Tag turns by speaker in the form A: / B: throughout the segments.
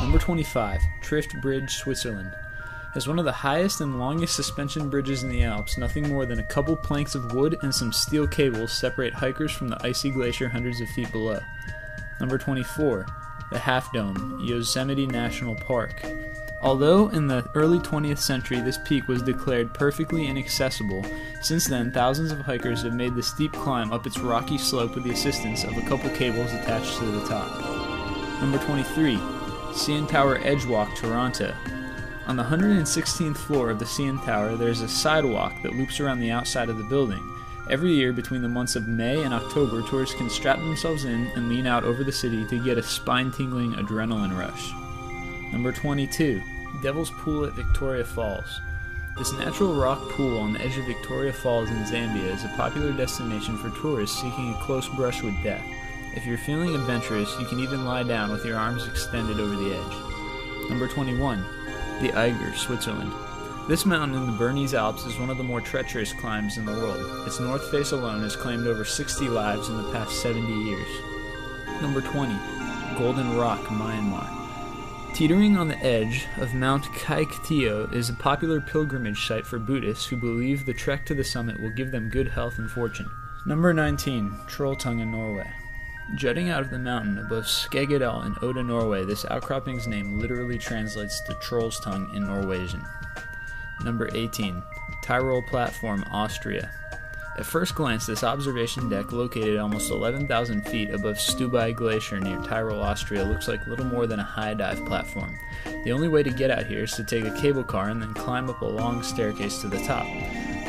A: Number 25, Trift Bridge, Switzerland. Has one of the highest and longest suspension bridges in the Alps. Nothing more than a couple planks of wood and some steel cables separate hikers from the icy glacier hundreds of feet below. Number 24, the Half Dome, Yosemite National Park. Although in the early 20th century this peak was declared perfectly inaccessible, since then thousands of hikers have made the steep climb up its rocky slope with the assistance of a couple cables attached to the top. Number 23, CN Tower Edgewalk, Toronto. On the 116th floor of the CN Tower, there is a sidewalk that loops around the outside of the building. Every year, between the months of May and October, tourists can strap themselves in and lean out over the city to get a spine-tingling adrenaline rush. Number 22, Devil's Pool at Victoria Falls. This natural rock pool on the edge of Victoria Falls in Zambia is a popular destination for tourists seeking a close brush with death. If you're feeling adventurous, you can even lie down with your arms extended over the edge. Number 21, the Eiger, Switzerland. This mountain in the Bernese Alps is one of the more treacherous climbs in the world. Its north face alone has claimed over 60 lives in the past 70 years. Number 20, Golden Rock, Myanmar. Teetering on the edge of Mount Kaiktio is a popular pilgrimage site for Buddhists who believe the trek to the summit will give them good health and fortune. Number 19, Trolltunga, Norway. Jutting out of the mountain above Skegedal in Oda, Norway, this outcropping's name literally translates to Troll's Tongue in Norwegian. Number 18, Tyrol Platform, Austria. At first glance, this observation deck, located almost 11,000 feet above Stubai Glacier near Tyrol, Austria, looks like little more than a high dive platform. The only way to get out here is to take a cable car and then climb up a long staircase to the top.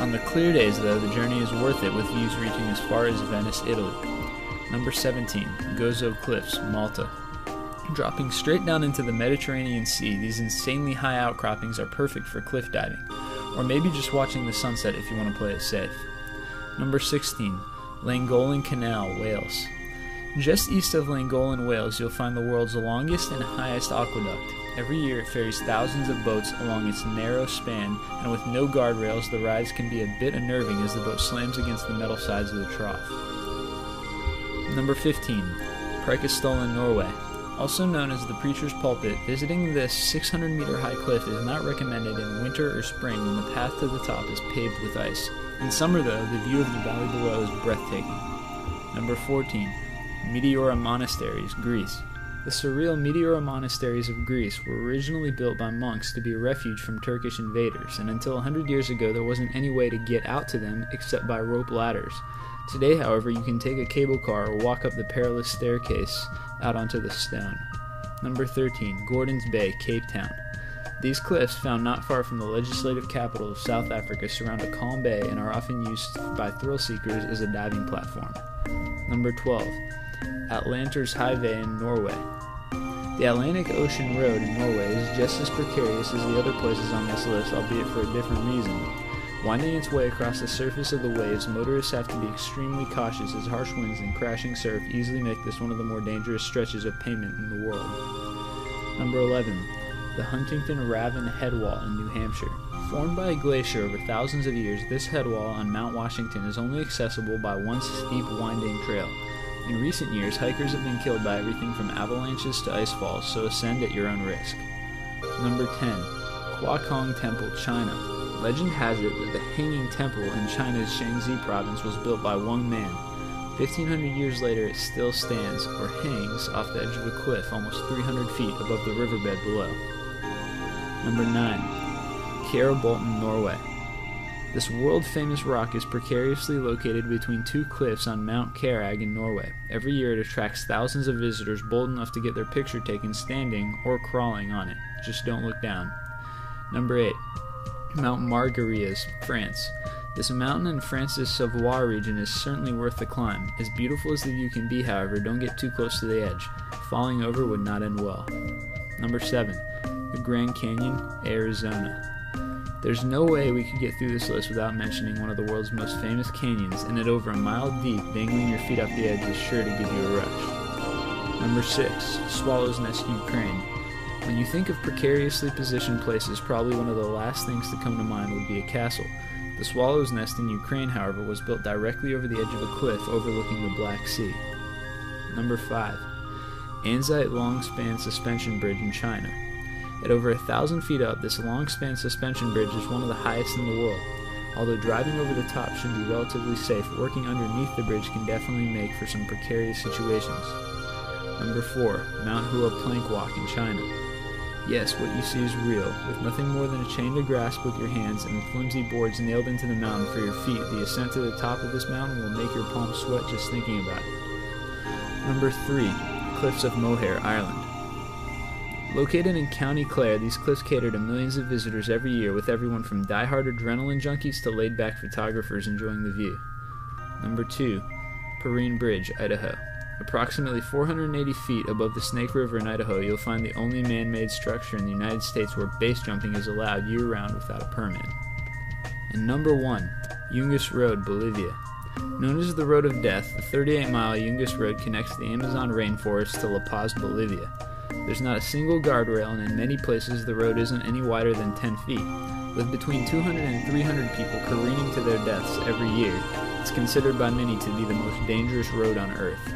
A: On the clear days, though, the journey is worth it, with views reaching as far as Venice, Italy. Number 17, Gozo Cliffs, Malta. Dropping straight down into the Mediterranean Sea, these insanely high outcroppings are perfect for cliff diving, or maybe just watching the sunset if you want to play it safe. Number 16, Llangollen Canal, Wales. Just east of Llangollen, Wales, you'll find the world's longest and highest aqueduct. Every year it ferries thousands of boats along its narrow span, and with no guardrails, the rides can be a bit unnerving as the boat slams against the metal sides of the trough. Number 15, Preikestolen, Norway. Also known as the Preacher's Pulpit, visiting this 600-meter high cliff is not recommended in winter or spring when the path to the top is paved with ice. In summer, though, the view of the valley below is breathtaking. Number 14, Meteora Monasteries, Greece. The surreal Meteora Monasteries of Greece were originally built by monks to be a refuge from Turkish invaders, and until 100 years ago there wasn't any way to get out to them except by rope ladders. Today, however, you can take a cable car or walk up the perilous staircase out onto the stone. Number 13, Gordons Bay, Cape Town. These cliffs, found not far from the legislative capital of South Africa, surround a calm bay and are often used by thrill seekers as a diving platform. Number 12, Atlanterhavn in Norway. The Atlantic Ocean Road in Norway is just as precarious as the other places on this list, albeit for a different reason. Winding its way across the surface of the waves, motorists have to be extremely cautious as harsh winds and crashing surf easily make this one of the more dangerous stretches of pavement in the world. Number 11, the Huntington Ravin Headwall in New Hampshire. Formed by a glacier over thousands of years, this headwall on Mount Washington is only accessible by one steep, winding trail. In recent years, hikers have been killed by everything from avalanches to ice falls, so ascend at your own risk. Number 10, Huakong Temple, China. Legend has it that the Hanging Temple in China's Shaanxi province was built by one man. 1,500 years later, it still stands, or hangs, off the edge of a cliff almost 300 feet above the riverbed below. Number 9, Kjære Bolten, Norway. This world-famous rock is precariously located between two cliffs on Mount Kjerag in Norway. Every year it attracts thousands of visitors bold enough to get their picture taken standing or crawling on it. Just don't look down. Number 8, Mount Margarias, France. This mountain in France's Savoie region is certainly worth the climb. As beautiful as the view can be, however, don't get too close to the edge. Falling over would not end well. Number 7, the Grand Canyon, Arizona. There's no way we could get through this list without mentioning one of the world's most famous canyons, and at over a mile deep, dangling your feet off the edge is sure to give you a rush. Number 6, Swallow's Nest, Ukraine. When you think of precariously positioned places, probably one of the last things to come to mind would be a castle. The Swallow's Nest in Ukraine, however, was built directly over the edge of a cliff overlooking the Black Sea. Number 5, Anzai Long-Span Suspension Bridge in China. At over 1,000 feet up, this long-span suspension bridge is one of the highest in the world. Although driving over the top should be relatively safe, working underneath the bridge can definitely make for some precarious situations. Number 4. Mount Hua Plank Walk in China. Yes, what you see is real. With nothing more than a chain to grasp with your hands and flimsy boards nailed into the mountain for your feet, the ascent to the top of this mountain will make your palms sweat just thinking about it. Number 3. Cliffs of Moher, Ireland. Located in County Clare, these cliffs cater to millions of visitors every year, with everyone from die-hard adrenaline junkies to laid-back photographers enjoying the view. Number 2. Perrine Bridge, Idaho. Approximately 480 feet above the Snake River in Idaho, you'll find the only man-made structure in the United States where base jumping is allowed year-round without a permit. And number 1. Yungas Road, Bolivia. Known as the Road of Death, the 38-mile Yungas Road connects the Amazon rainforest to La Paz, Bolivia. There's not a single guardrail, and in many places the road isn't any wider than 10 feet. With between 200 and 300 people careening to their deaths every year, it's considered by many to be the most dangerous road on Earth.